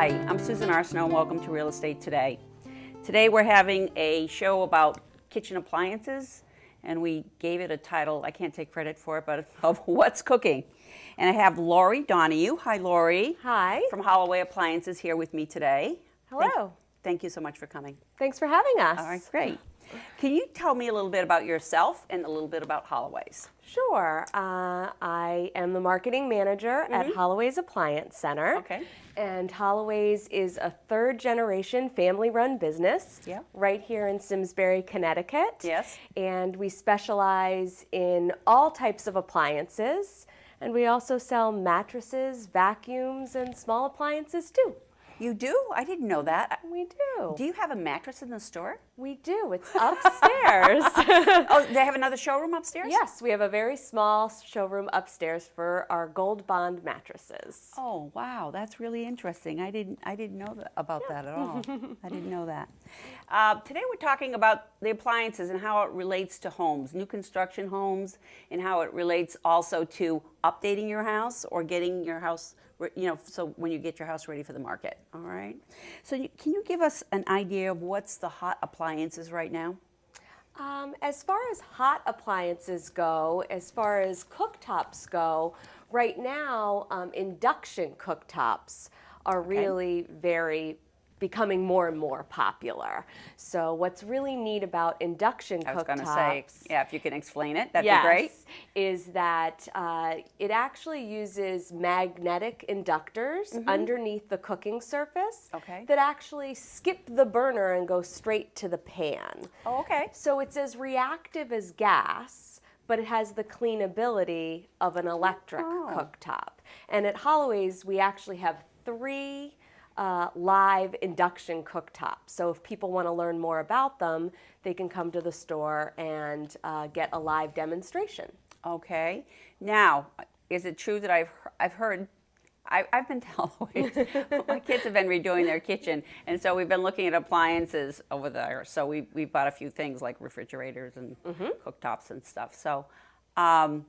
Hi, I'm Susan Arsenault and welcome to Real Estate Today. Today we're having a show about kitchen appliances and we gave it a title, I can't take credit for it, but of What's Cooking. And I have Laurie Donahue. Hi, Laurie. Hi. From Holloways Appliances here with me today. Hello. Thank you so much for coming. Thanks for having us. All right, great. Can you tell me a little bit about yourself and a little bit about Holloways? Sure. I am the marketing manager at Holloways Appliance Center. Okay. And Holloways is a third-generation family-run business right here in Simsbury, Connecticut. Yes. And we specialize in all types of appliances. And we also sell mattresses, vacuums, and small appliances too. You do? I didn't know that. We do. Do you have a mattress in the store? We do. It's upstairs. Oh, they have another showroom upstairs? Yes, we have a very small showroom upstairs for our Gold Bond mattresses. Oh, wow, that's really interesting. I didn't know about that at all. I didn't know that. Today we're talking about the appliances and how it relates to homes, new construction homes, and how it relates also to updating your house or getting your house, so when you get your house ready for the market, all right? So can you give us an idea of what's the hot appliances right now? As far as hot appliances go, as far as cooktops go, right now induction cooktops are really becoming more and more popular. So what's really neat about induction cooktops, I was going to say, if you can explain it, that'd be great. Is that it actually uses magnetic inductors underneath the cooking surface that actually skip the burner and go straight to the pan. Oh, okay. So it's as reactive as gas, but it has the cleanability of an electric cooktop. And at Holloways, we actually have 3 live induction cooktops. So if people want to learn more about them, they can come to the store and get a live demonstration. Okay. Now, is it true that I've heard, I've been to Holloways. My kids have been redoing their kitchen, and so we've been looking at appliances over there. So we've bought a few things like refrigerators and cooktops and stuff. So do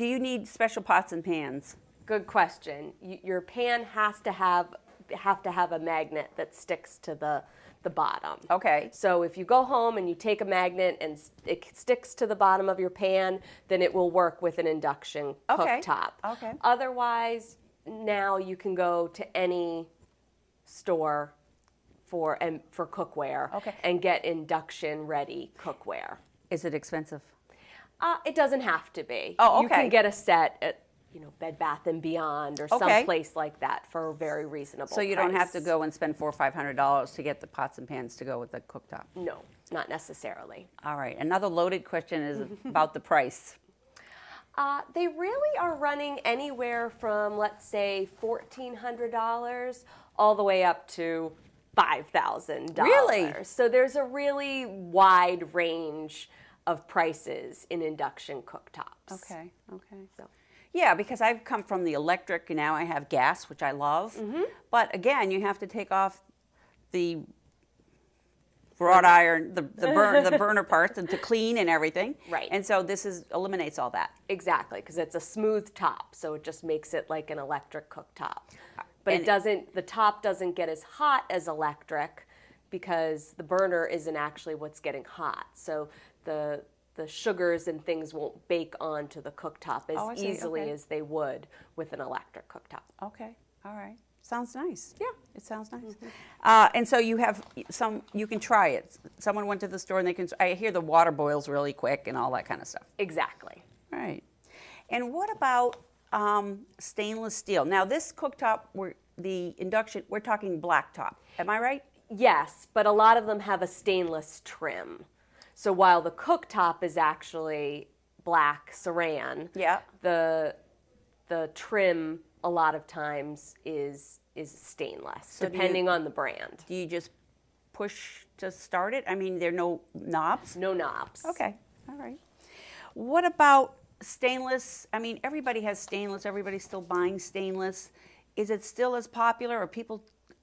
you need special pots and pans? Good question. Your pan has to have a magnet that sticks to the bottom. Okay. So if you go home and you take a magnet and it sticks to the bottom of your pan, then it will work with an induction cooktop. Okay. Otherwise, now you can go to any store for cookware and get induction ready cookware. Is it expensive? It doesn't have to be. Oh, okay. You can get a set at Bed Bath & Beyond or some place like that for a very reasonable So you price. don't have to go and spend $400 or $500 to get the pots and pans to go with the cooktop? No, not necessarily. All right. Another loaded question is about the price. They really are running anywhere from, let's say, $1,400 all the way up to $5,000. Really? So there's a really wide range of prices in induction cooktops. Okay. So. Yeah, because I've come from the electric, and now I have gas, which I love. But again, you have to take off the wrought iron, the burner parts, and to clean and everything. Right. And so this eliminates all that. Exactly, because it's a smooth top, so it just makes it like an electric cooktop. But the top doesn't get as hot as electric because the burner isn't actually what's getting hot. So the sugars and things won't bake onto the cooktop as easily as they would with an electric cooktop. Okay, all right. Sounds nice. Yeah. It sounds nice. And so you have you can try it. Someone went to the store and I hear the water boils really quick and all that kind of stuff. Exactly. All right. And what about stainless steel? Now this cooktop, we're talking black top. Am I right? Yes, but a lot of them have a stainless trim. So while the cooktop is actually black saran, the trim a lot of times is stainless, depending on the brand. Do you just push to start it? I mean, there are no knobs? No knobs. Okay, all right. What about stainless? I mean, everybody has stainless. Everybody's still buying stainless. Is it still as popular?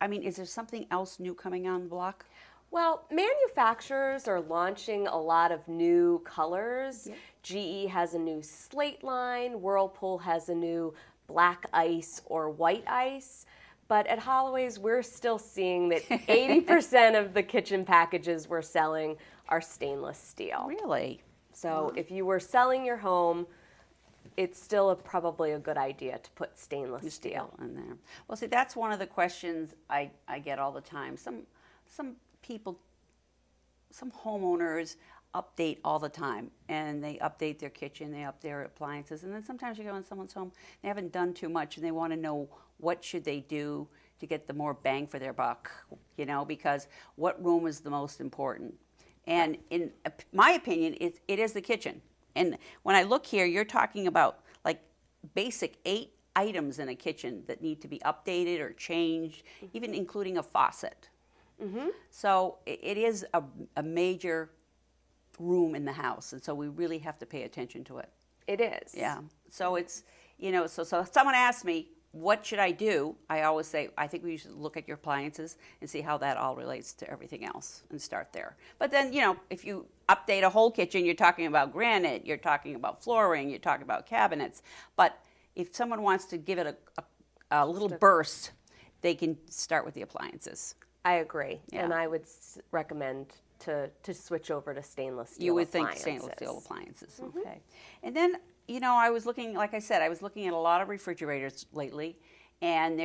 Is there something else new coming on the block? Well, manufacturers are launching a lot of new colors. Yep. GE has a new slate line. Whirlpool has a new black ice or white ice. But at Holloways, we're still seeing that 80% of the kitchen packages we're selling are stainless steel. Really? So if you were selling your home, it's still probably a good idea to put stainless steel in there. Well, see, that's one of the questions I get all the time. Some people, some homeowners update all the time, and they update their kitchen, they update their appliances, and then sometimes you go in someone's home, they haven't done too much, and they want to know what should they do to get the more bang for their buck, you know, because what room is the most important? And in my opinion, it is the kitchen. And when I look here, you're talking about like basic 8 items in a kitchen that need to be updated or changed, even including a faucet. Mm-hmm. So it is a major room in the house, and so we really have to pay attention to it. It is. Yeah. So it's, you know, so if someone asks me, what should I do? I always say, I think we should look at your appliances and see how that all relates to everything else and start there. But then, you know, if you update a whole kitchen, you're talking about granite, you're talking about flooring, you're talking about cabinets. But if someone wants to give it a little burst, they can start with the appliances. I agree. Yeah. And I would recommend to switch over to stainless steel. You would appliances. think stainless steel appliances. Mm-hmm. Okay. And then, you know, I was looking, like I said, I was looking at a lot of refrigerators lately, and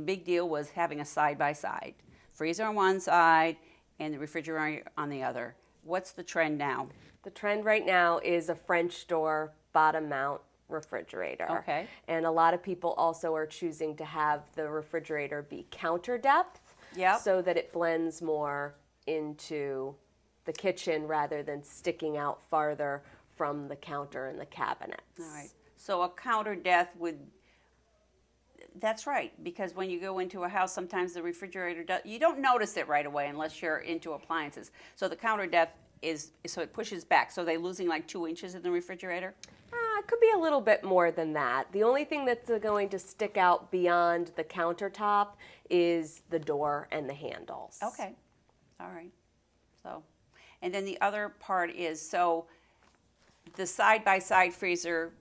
big deal was having a side-by-side. Freezer on one side and the refrigerator on the other. What's the trend now? The trend right now is a French door bottom mount refrigerator. Okay. And a lot of people also are choosing to have the refrigerator be counter depth. Yep. So that it blends more into the kitchen rather than sticking out farther from the counter and the cabinets. All right. So a counter depth that's right, because when you go into a house, sometimes the refrigerator you don't notice it right away unless you're into appliances. So the counter depth so it pushes back. So they're losing like 2 inches in the refrigerator? It could be a little bit more than that. The only thing that's going to stick out beyond the countertop is the door and the handles. Okay. All right. So, and then the other part is, so the side-by-side freezer,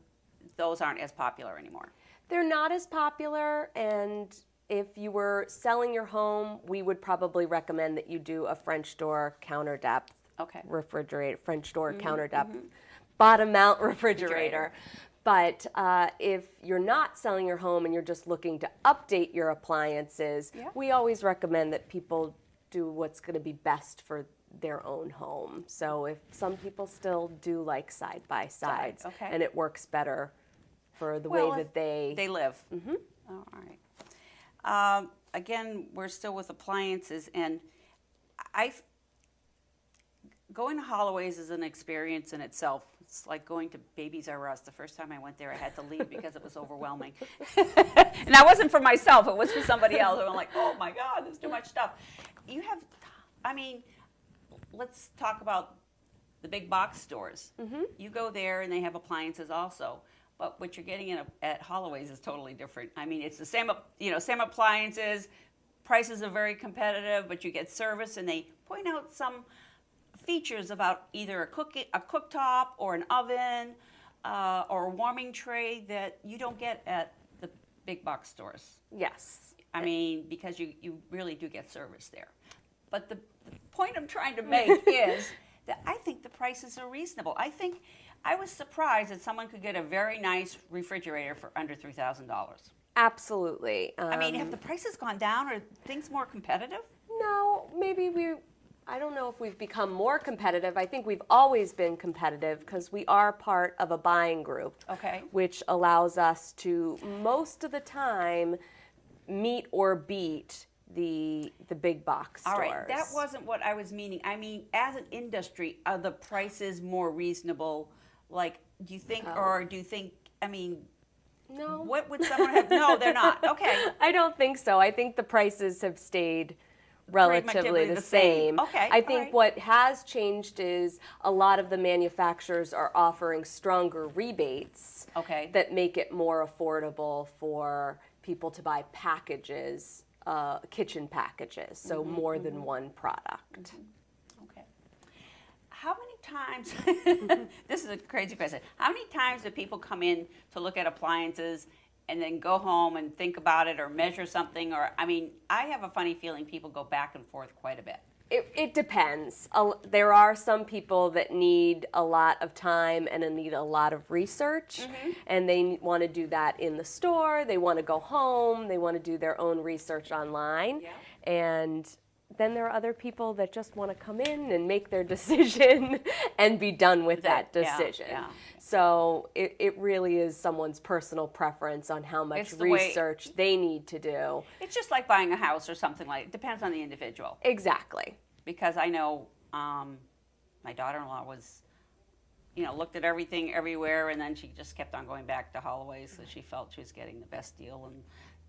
those aren't as popular anymore. They're not as popular, and if you were selling your home, we would probably recommend that you do a French door counter depth refrigerator, French door counter depth bottom mount refrigerator. But if you're not selling your home and you're just looking to update your appliances, we always recommend that people do what's going to be best for their own home. So if some people still do like side-by-sides, and it works better for the way that they live. Mm-hmm. Oh, all right. Again, we're still with appliances, and going to Holloways is an experience in itself. It's like going to Babies R Us. The first time I went there, I had to leave because it was overwhelming. And that wasn't for myself. It was for somebody else. I'm like, oh, my God, there's too much stuff. Let's talk about the big box stores. Mm-hmm. You go there, and they have appliances also. But what you're getting at Holloways is totally different. I mean, it's the same appliances. Prices are very competitive, but you get service, and they point out some features about either a cooktop or an oven or a warming tray that you don't get at the big box stores. Yes. I mean, because you really do get service there. But the point I'm trying to make is that I think the prices are reasonable. I was surprised that someone could get a very nice refrigerator for under $3,000. Absolutely. Have the prices gone down? Are things more competitive? No, I don't know if we've become more competitive. I think we've always been competitive because we are part of a buying group, which allows us to, most of the time, meet or beat the big box stores. All right, that wasn't what I was meaning. I mean, as an industry, are the prices more reasonable? Like, do you think, no. What would someone have? No, they're not. Okay. I don't think so. I think the prices have stayed relatively the same. Okay. I think what has changed is a lot of the manufacturers are offering stronger rebates that make it more affordable for people to buy packages, kitchen packages, so more than one product. Mm-hmm. Okay. How many times, this is a crazy question, how many times do people come in to look at appliances and then go home and think about it or measure something, or I mean, I have a funny feeling people go back and forth quite a bit. It depends. There are some people that need a lot of time and need a lot of research, and they want to do that in the store. They want to go home. They want to do their own research online. Yeah. And then there are other people that just want to come in and make their decision and be done with that decision. Yeah. So it really is someone's personal preference on how much research they need to do. It's just like buying a house or something like it. Depends on the individual. Exactly. Because I know my daughter-in-law was, looked at everything everywhere, and then she just kept on going back to Holloways, so she felt she was getting the best deal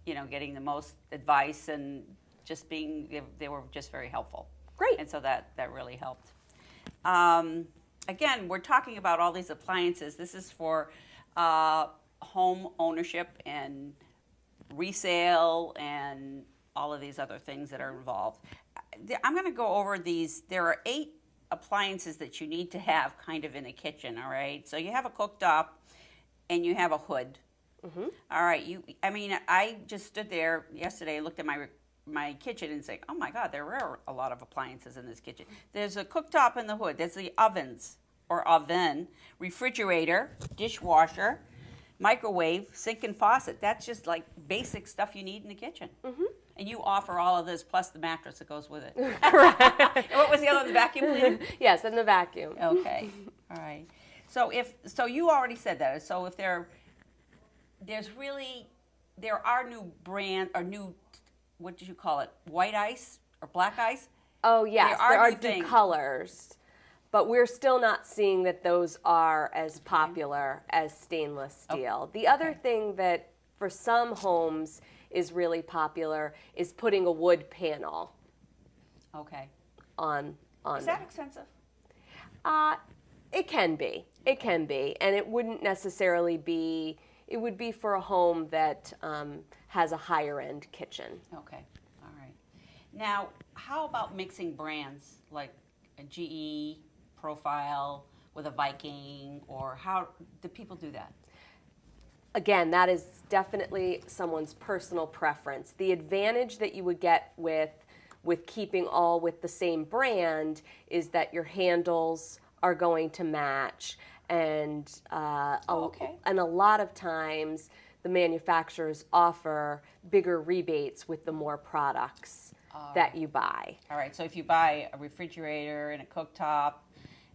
and, getting the most advice and just they were just very helpful. Great. And so that really helped. Again, we're talking about all these appliances. This is for home ownership and resale and all of these other things that are involved. I'm going to go over these. There are 8 appliances that you need to have kind of in a kitchen, all right? So you have a cooktop and you have a hood. Mm-hmm. All right. I just stood there yesterday and looked at my kitchen and say, oh my God, there are a lot of appliances in this kitchen. There's a cooktop in the hood. There's the ovens or oven, refrigerator, dishwasher, microwave, sink and faucet. That's just like basic stuff you need in the kitchen. Mm-hmm. And you offer all of this plus the mattress that goes with it. Correct. And what was the other one, the vacuum cleaner? Yes, and the vacuum. Okay. All right. So you already said that. So if there are new brand or new, what did you call it? White ice or black ice? Oh, yes. There are new colors. But we're still not seeing that those are as popular as stainless steel. The other thing that for some homes is really popular is putting a wood panel. Okay. On. Is that expensive? It can be. It can be, and it wouldn't necessarily be. It would be for a home that has a higher end kitchen. Okay. All right. Now, how about mixing brands like a GE Profile with a Viking, or how do people do that? Again, that is definitely someone's personal preference. The advantage that you would get with keeping all with the same brand is that your handles are going to match, and and a lot of times the manufacturers offer bigger rebates with the more products that you buy. All right. So if you buy a refrigerator and a cooktop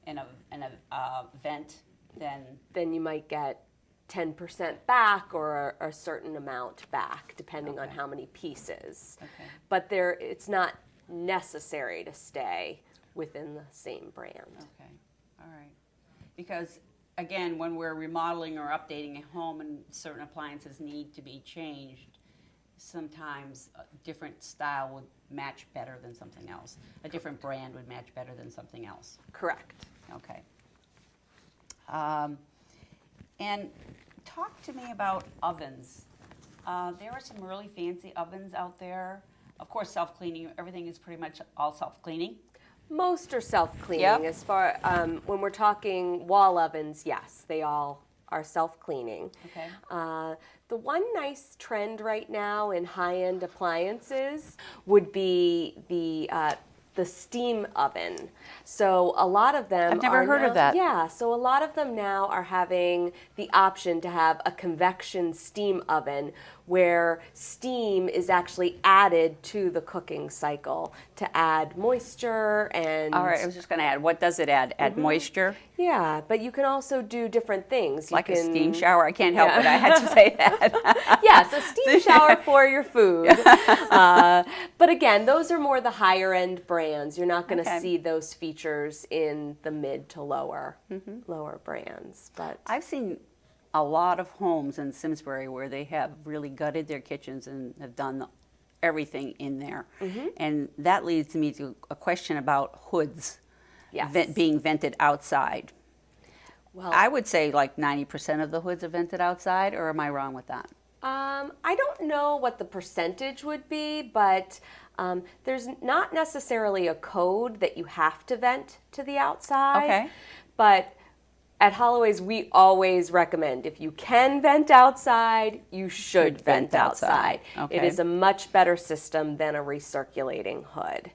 and a vent, then you might get 10% back or a certain amount back, depending on how many pieces. Okay. But it's not necessary to stay within the same brand. Okay. All right. Because, again, when we're remodeling or updating a home and certain appliances need to be changed, sometimes a different style would match better than something else. A different brand would match better than something else. Correct. Okay. And talk to me about ovens. There are some really fancy ovens out there. Of course, self-cleaning. Everything is pretty much all self-cleaning. Most are self-cleaning. Yep. As far when we're talking wall ovens, yes, they all are self-cleaning. Okay. The one nice trend right now in high-end appliances would be the steam oven. So a lot of them I've never heard of that. Yeah, so a lot of them now are having the option to have a convection steam oven where steam is actually added to the cooking cycle to add moisture and... All right, I was just going to add, what does it add? Add moisture? Yeah, but you can also do different things. Like a steam shower? I can't help it, I had to say that. Yes, a steam shower for your food. But again, those are more the higher end brands. You're not going to see those features in the mid to lower brands. But I've seen a lot of homes in Simsbury where they have really gutted their kitchens and have done everything in there. And that leads me to a question about hoods being vented outside. Well, I would say like 90% of the hoods are vented outside, or am I wrong with that? I don't know what the percentage would be, but there's not necessarily a code that you have to vent to the outside. Okay. But At Holloways, we always recommend if you can vent outside, you should vent outside. Okay. It is a much better system than a recirculating hood,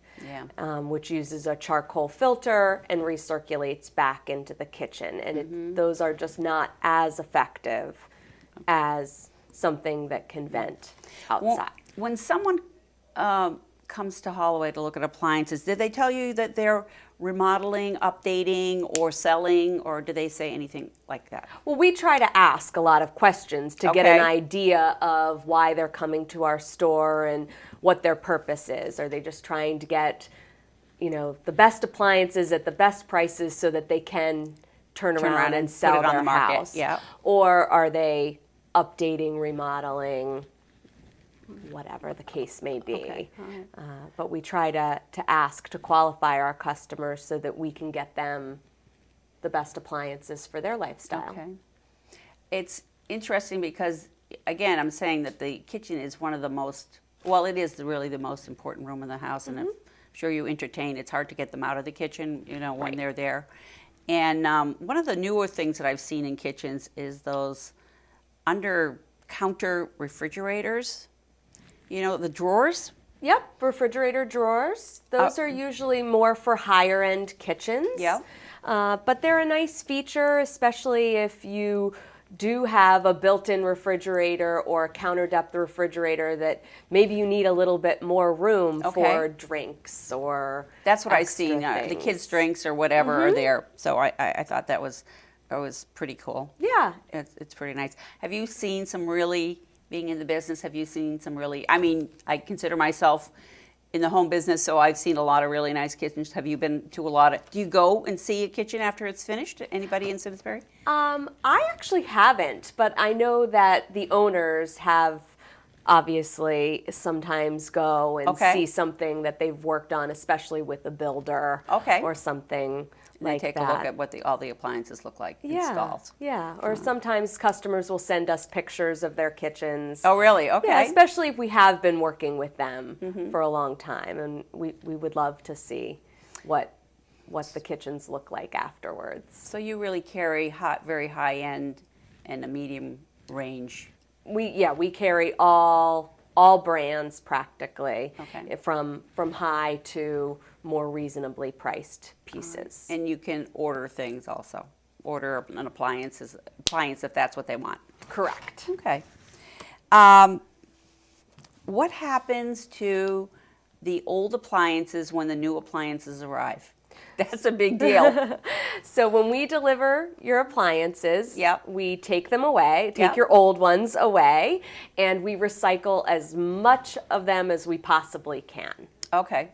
which uses a charcoal filter and recirculates back into the kitchen. And those are just not as effective as something that can vent outside. When someone comes to Holloway to look at appliances, did they tell you that they're remodeling, updating, or selling, or do they say anything like that? Well, we try to ask a lot of questions to get an idea of why they're coming to our store and what their purpose is. Are they just trying to get, the best appliances at the best prices so that they can turn around and sell put it on their the market? house? Yeah. Or are they updating, remodeling, whatever the case may be. Okay. All right. But we try to ask to qualify our customers so that we can get them the best appliances for their lifestyle. Okay. It's interesting because, again, I'm saying that the kitchen is one of the most, well, it is really the most important room in the house. And I'm sure you entertain, it's hard to get them out of the kitchen, when they're there. And one of the newer things that I've seen in kitchens is those under-counter refrigerators. The drawers? Yep, refrigerator drawers. Those are usually more for higher end kitchens. Yeah. But they're a nice feature, especially if you do have a built-in refrigerator or a counter depth refrigerator that maybe you need a little bit more room for drinks or that's what I've seen. The kids' drinks or whatever are there. So I thought that was pretty cool. Yeah. It's pretty nice. Have you seen some really, being in the business, have you seen some really, I consider myself in the home business, so I've seen a lot of really nice kitchens. Have you been to a lot of, do you go and see a kitchen after it's finished? Anybody in Simsbury? I actually haven't, but I know that the owners have obviously sometimes go and see something that they've worked on, especially with a builder or something like take that. a look at what all the appliances look like installed. Yeah, or sometimes customers will send us pictures of their kitchens. Oh, really? Okay. Yeah, especially if we have been working with them for a long time, and we would love to see what the kitchens look like afterwards. So you really carry very high end and a medium range. We carry all brands practically, from high to more reasonably priced pieces. And you can order things also. Order an appliance if that's what they want. Correct. Okay. What happens to the old appliances when the new appliances arrive? That's a big deal. So when we deliver your appliances, we take them away, take your old ones away, and we recycle as much of them as we possibly can. Okay.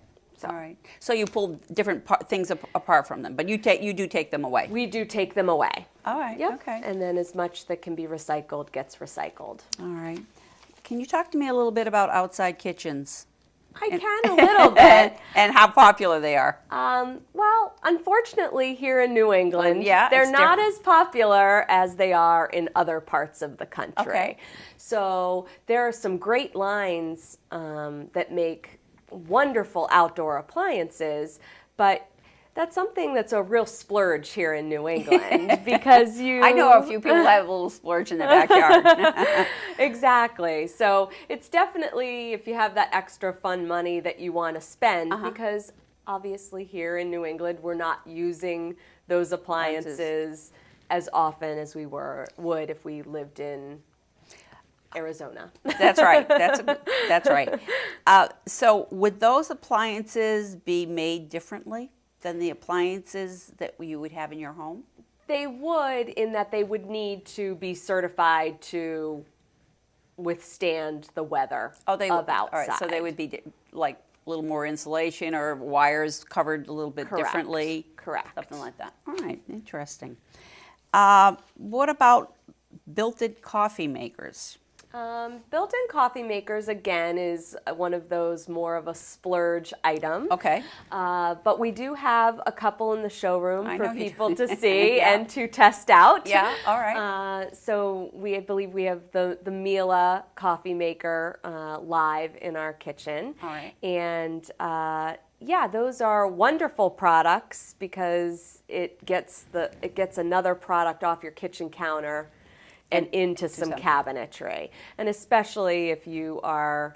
All right. So you pull different things apart from them, but you do take them away. We do take them away. All right. Yep. Okay. And then as much that can be recycled gets recycled. All right. Can you talk to me a little bit about outside kitchens? I can a little bit. And how popular they are. Well, unfortunately, here in New England, they're not different. as popular as they are in other parts of the country. Okay. So there are some great lines that make wonderful outdoor appliances, but that's something that's a real splurge here in New England because I know a few people have a little splurge in their backyard. Exactly. So it's definitely, if you have that extra fun money that you want to spend, because obviously here in New England we're not using those appliances as often as we would if we lived in Arizona. That's right. That's right. So would those appliances be made differently than the appliances that you would have in your home? They would, in that they would need to be certified to withstand the weather of outside. All right, so they would be like a little more insulation or wires covered a little bit differently. Correct. Something like that. All right, interesting. What about built-in coffee makers? Built-in coffee makers, again, is one of those more of a splurge item. Okay. But we do have a couple in the showroom for people to see and to test out. Yeah, all right. So I believe we have the Miele coffee maker live in our kitchen. All right. And yeah, those are wonderful products because it gets another product off your kitchen counter and into some cabinetry. And especially if you are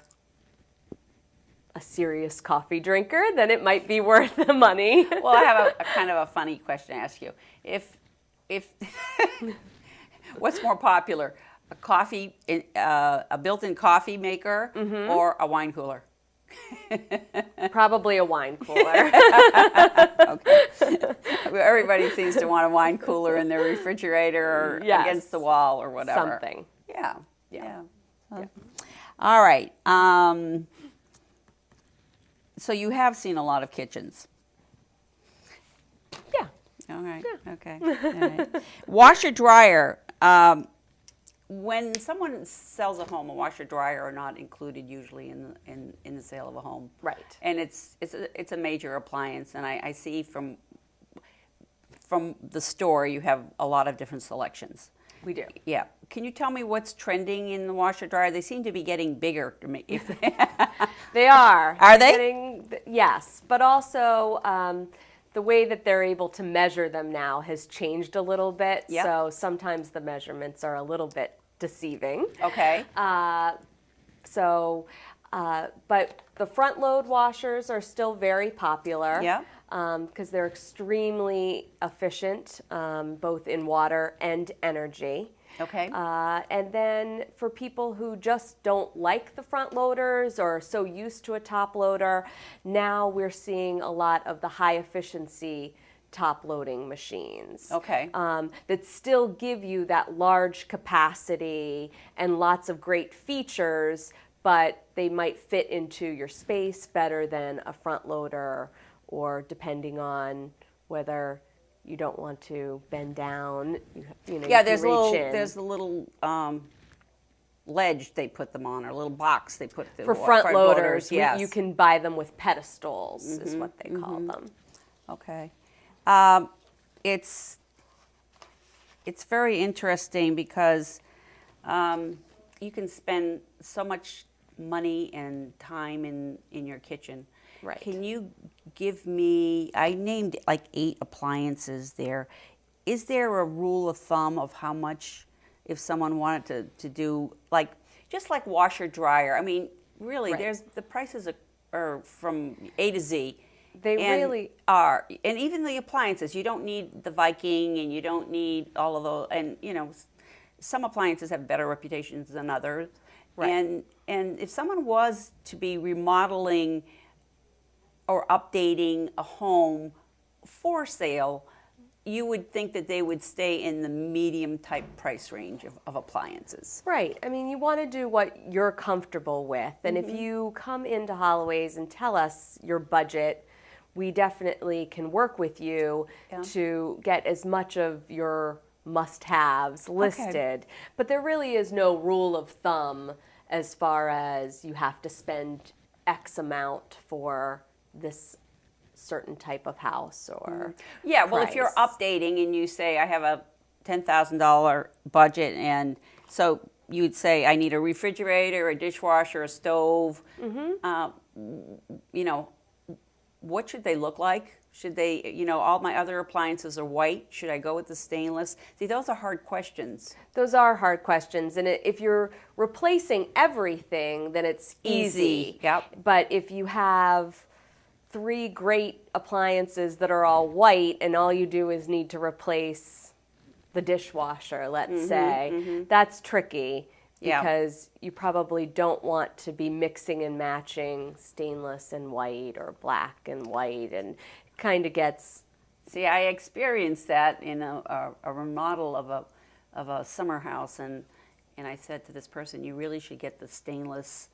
a serious coffee drinker, then it might be worth the money. Well, I have a kind of a funny question to ask you. If what's more popular, a built-in coffee maker or a wine cooler? Probably a wine cooler. Okay. Everybody seems to want a wine cooler in their refrigerator or against the wall or whatever. Something. Yeah. All right. So you have seen a lot of kitchens. Yeah. All right. Yeah. Okay. All right. Washer dryer. When someone sells a home, a washer dryer are not included usually in the sale of a home. Right. And it's a major appliance, and I see from the store you have a lot of different selections. We do. Yeah. Can you tell me what's trending in the washer dryer? They seem to be getting bigger. They are. Are they? Yes, but also the way that they're able to measure them now has changed a little bit. Yep. So sometimes the measurements are a little bit deceiving. Okay. But the front load washers are still very popular. Yeah. Because they're extremely efficient, both in water and energy. Okay. And then for people who just don't like the front loaders or are so used to a top loader, now we're seeing a lot of the high efficiency top loading machines. Okay. That still give you that large capacity and lots of great features, but they might fit into your space better than a front loader, or depending on whether you don't want to bend down, there's a little ledge they put them on, or a little box they put for front loaders. Yes. You can buy them with pedestals, is what they call them. Okay. It's very interesting because you can spend so much money and time in your kitchen. Right. Can you give me, I named like 8 appliances there. Is there a rule of thumb of how much, if someone wanted to do, just like washer dryer? I mean, really, the prices are from A to Z. They really are. And even the appliances, you don't need the Viking and you don't need all of those. And, some appliances have better reputations than others. Right. And if someone was to be remodeling or updating a home for sale, you would think that they would stay in the medium type price range of appliances. Right. I mean, you want to do what you're comfortable with. And if you come into Holloways and tell us your budget, we definitely can work with you to get as much of your must-haves listed. Okay. But there really is no rule of thumb as far as you have to spend X amount for this certain type of house or well, if you're updating and you say I have a $10,000 budget, and so you'd say I need a refrigerator, a dishwasher, a stove. What should they look like? Should they, all my other appliances are white. Should I go with the stainless? See, those are hard questions. Those are hard questions. And if you're replacing everything, then it's easy. Yep. But if you have 3 great appliances that are all white and all you do is need to replace the dishwasher, let's say, that's tricky. Because you probably don't want to be mixing and matching stainless and white or black and white, and it kind of gets... See, I experienced that in a remodel of a summer house, and I said to this person, you really should get the stainless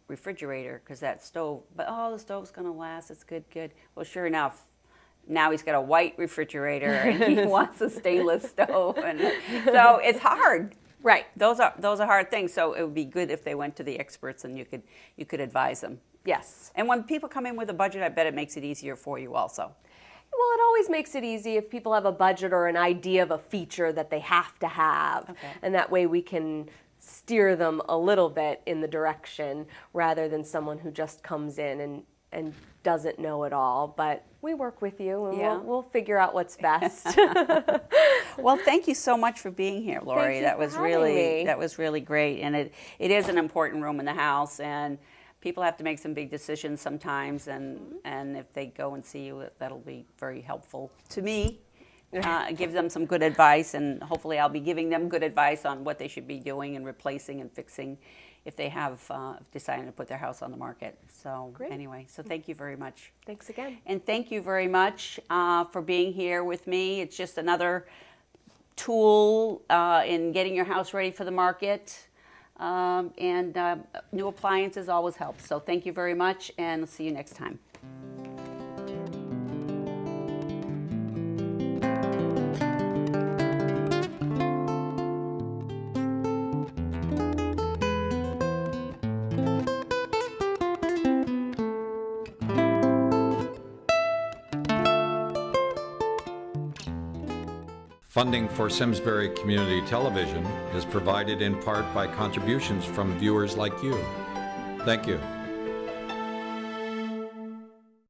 refrigerator, because that stove, the stove's going to last, it's good. Well, sure enough, now he's got a white refrigerator and he wants a stainless stove, and so it's hard. Right. Those are hard things. So it would be good if they went to the experts and you could advise them. Yes. And when people come in with a budget, I bet it makes it easier for you also. Well, it always makes it easy if people have a budget or an idea of a feature that they have to have. Okay. And that way we can steer them a little bit in the direction rather than someone who just comes in and doesn't know it all, but we work with you, and Yeah. we'll figure out what's best. Well, thank you so much for being here, Laurie. Thank you that for was having really me. that was really great, and it is an important room in the house, and people have to make some big decisions sometimes, and if they go and see you, that'll be very helpful to me. Give them some good advice, and hopefully I'll be giving them good advice on what they should be doing and replacing and fixing if they have decided to put their house on the market. So Great. anyway, so thank you very much. Thanks again. And thank you very much for being here with me. It's just another tool in getting your house ready for the market. And new appliances always help. So thank you very much, and I'll see you next time. Funding for Simsbury Community Television is provided in part by contributions from viewers like you. Thank you.